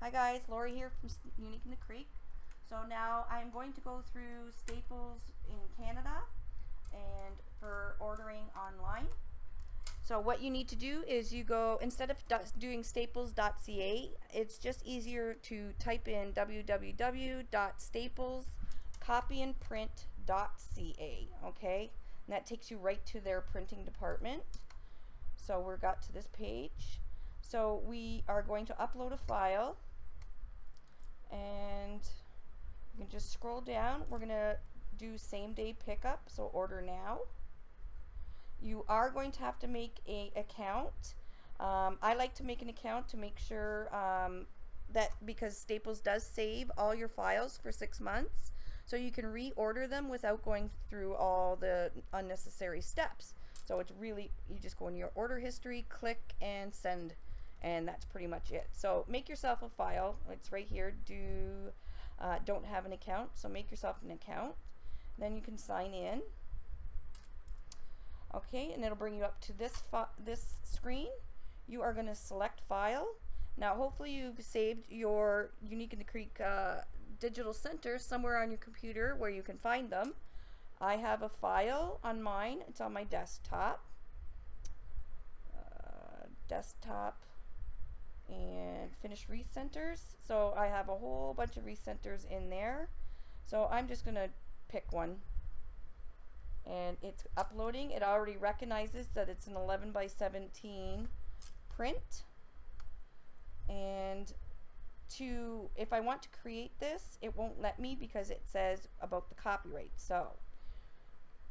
Hi guys, Lori here from Unique in the Creek. So now I'm going to go through Staples in Canada and for ordering online. So what you need to do is you go, instead of doing staples.ca, it's just easier to type in www.staplescopyandprint.ca, okay? And that takes you right to their printing department. So we're got to this page. So we are going to upload a file, and you can just scroll down. We're going to do same day pickup, so order now. You are going to have to make an account. I like to make an account to make sure that, because Staples does save all your files for 6 months, so you can reorder them without going through all the unnecessary steps. So it's really, you just go in your order history, click and send, and that's pretty much it. So make yourself a file. It's right here. Don't have an account, so make yourself an account. Then you can sign in. Okay, and it'll bring you up to this screen. You are going to select file. Now hopefully you've saved your Unique in the Creek digital center somewhere on your computer where you can find them. I have a file on mine. It's on my desktop. Desktop and finish wreath centers. So I have a whole bunch of wreath centers in there. So I'm just going to pick one. And it's uploading. It already recognizes that it's an 11 by 17 print. And if I want to create this, it won't let me because it says about the copyright. So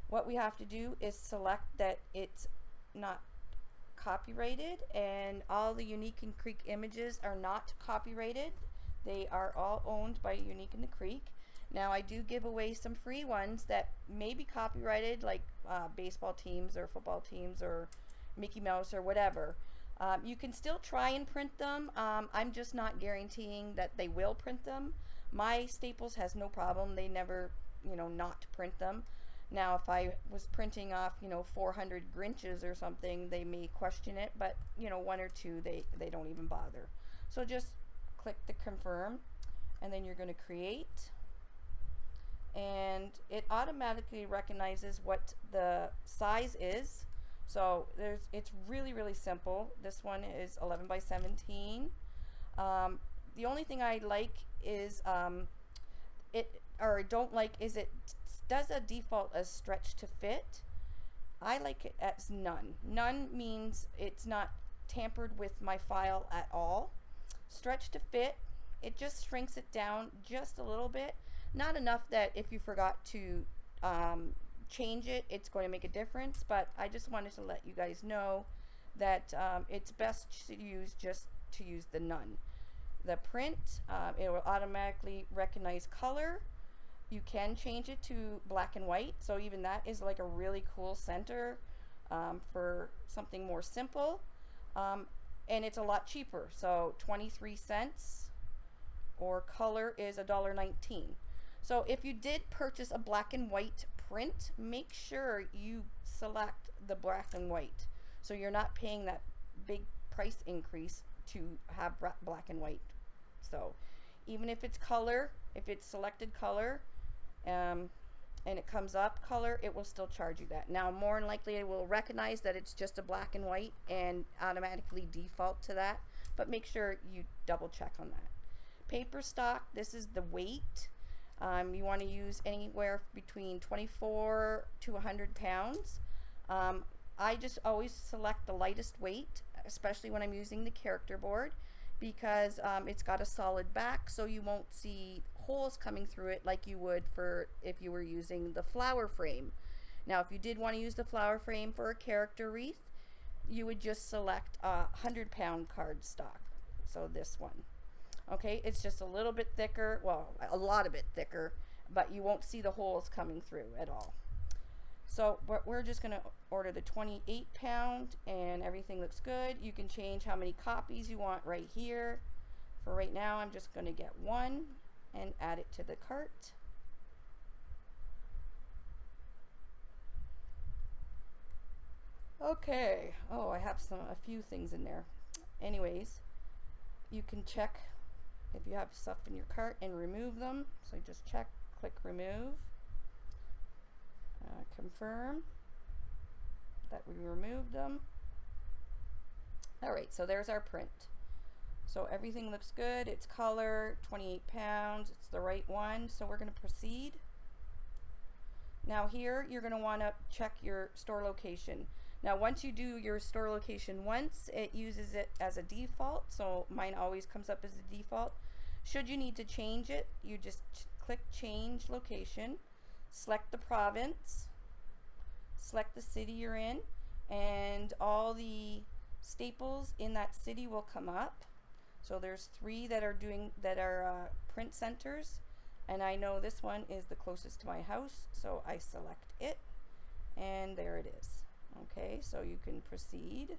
what we have to do is select that it's not copyrighted, and all the Unique in Creek images are not copyrighted. They are all owned by Unique in the Creek. Now I do give away some free ones that may be copyrighted, like baseball teams or football teams or Mickey Mouse or whatever. You can still try and print them. I'm just not guaranteeing that they will print them. My Staples has no problem. They never, not print them. Now if I was printing off, 400 Grinches or something, they may question it, but one or two, they don't even bother. So just click the confirm, and then you're going to create. And it automatically recognizes what the size is. So it's really, really simple. This one is 11 by 17. The only thing I like is don't like is it does a default as stretch to fit. I like it as none. None means it's not tampered with my file at all. Stretch to fit, it just shrinks it down just a little bit. Not enough that if you forgot to change it, it's going to make a difference, but I just wanted to let you guys know that it's best to use the none. The print, it will automatically recognize color. You can change it to black and white, so even that is like a really cool center for something more simple, and it's a lot cheaper, so 23 cents, or color is $1.19. So if you did purchase a black and white print, make sure you select the black and white, so you're not paying that big price increase to have black and white. So even if it's color, if it's selected color, and it comes up color, it will still charge you that. Now more than likely it will recognize that it's just a black and white and automatically default to that, but make sure you double check on that. Paper stock, this is the weight. You want to use anywhere between 24 to 100 pounds. I just always select the lightest weight, especially when I'm using the character board, because it's got a solid back, so you won't see holes coming through it like you would for if you were using the flower frame. Now if you did want to use the flower frame for a character wreath, you would just select 100-pound cardstock, so this one. Okay, it's just a little bit thicker, well, a lot of it thicker, but you won't see the holes coming through at all. So we're just going to order the 28-pound, and everything looks good. You can change how many copies you want right here. For right now, I'm just going to get one and add it to the cart. Okay, oh, I have a few things in there. Anyways, you can check if you have stuff in your cart, and remove them. So just check, click remove, confirm that we removed them. Alright, so there's our print. So everything looks good. It's color, 28 pounds. It's the right one. So we're going to proceed. Now here, you're going to want to check your store location. Now once you do your store location once, it uses it as a default. So mine always comes up as a default. Should you need to change it, you just click change location, select the province, select the city you're in, and all the staples in that city will come up. So there's 3 that are print centers, and I know this one is the closest to my house, so I select it, and there it is. Okay, so you can proceed.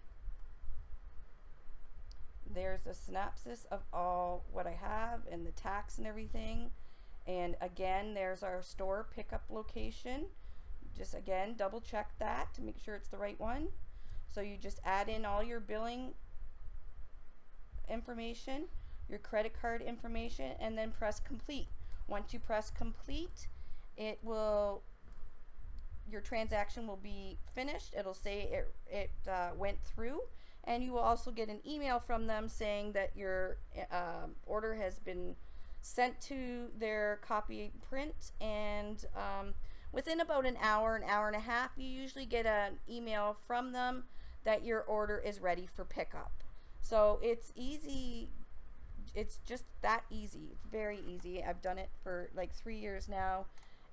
There's a synopsis of all what I have and the tax and everything. And again, there's our store pickup location. Just again, double check that to make sure it's the right one. So you just add in all your billing information, your credit card information, and then press complete. Once you press complete, it will, your transaction will be finished. It'll say it went through, and you will also get an email from them saying that your order has been sent to their copy print, and within about an hour and a half, you usually get an email from them that your order is ready for pickup. So it's easy. It's just that easy. It's very easy. I've done it for like 3 years now,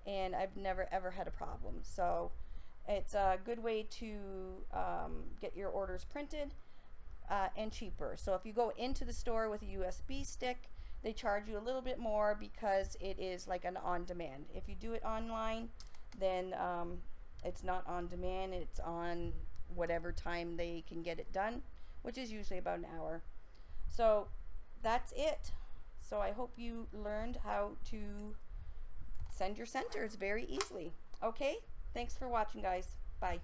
and I've never ever had a problem. So it's a good way to get your orders printed and cheaper. So if you go into the store with a USB stick, they charge you a little bit more because it is like an on-demand. If you do it online, then it's not on demand. It's on whatever time they can get it done, which is usually about an hour. So that's it. So I hope you learned how to send your centers very easily. Okay, thanks for watching, guys. Bye.